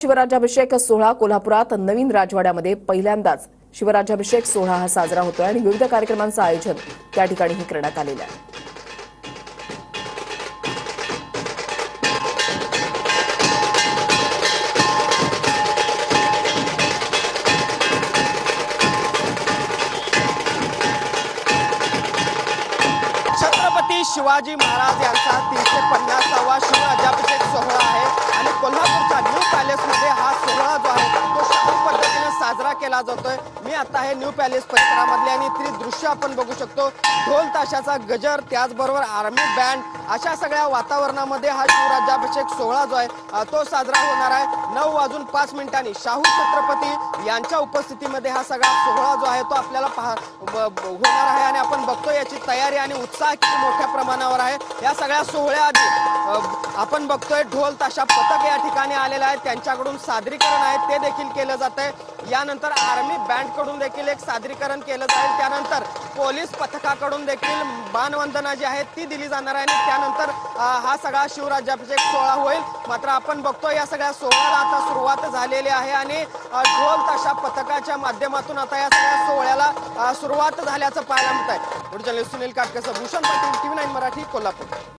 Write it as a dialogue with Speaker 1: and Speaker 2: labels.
Speaker 1: शिवराज्याभिषेक सोहळा कोल्हापुरात नवीन राजवाड्यामध्ये पहिल्यांदाच शिवराज्याभिषेक सोहळा हा साजरा होतोय आणि विविध कार्यक्रमांचं आयोजन त्या ठिकाणीही करण्यात आलेलं आहे।
Speaker 2: छत्रपती शिवाजी महाराज यांचा 350वा शिवराज्याभिषेक सोहळा आहे आणि कोल्हापूरच्या न्यू पॅलेसमध्ये हा सोहळा जो आहे तो शाही पद्धतीने साजरा केला जातोय। मी आता हे न्यू पॅलेस परिसरामधले आणि इथली दृश्य आपण बघू शकतो। ढोल ताशाचा गजर, त्याचबरोबर आर्मी बँड, अशा सगळ्या वातावरणामध्ये हा शिवराज्याभिषेक सोहळा जो आहे तो साजरा होणार आहे। 9:05 शाहू छत्रपती यांच्या उपस्थितीमध्ये हा सगळा सोहळा जो आहे तो आपल्याला होणार आहे आणि आपण बघतो याची तयारी आणि उत्साह किती मोठ्या प्रमाणावर आहे। या सगळ्या सोहळ्याआधी आपण बघतोय ढोल ताशा पथक या ठिकाणी आलेलं आहे, त्यांच्याकडून सादरीकरण आहे ते देखील केलं जात आहे। यानंतर आर्मी बँड कडून देखील एक सादरीकरण केलं जाईल, त्यानंतर पोलीस पथकाकडून देखील मानवंदना जी आहे ती दिली जाणार आहे आणि त्यानंतर हा सगळा शिवराज्याभिषेक सोहळा होईल। मात्र आपण बघतो या सगळ्या सोहळ्याला आता सुरुवात झालेली आहे आणि ढोल ताशा पथकाच्या माध्यमातून आता या सगळ्या सोहळ्याला सुरुवात झाल्याचं पाहायला मिळत आहे। जर्नलिस्ट सुनील काटकेसह भूषण पाटील, TV9 मराठी, कोल्हापूर।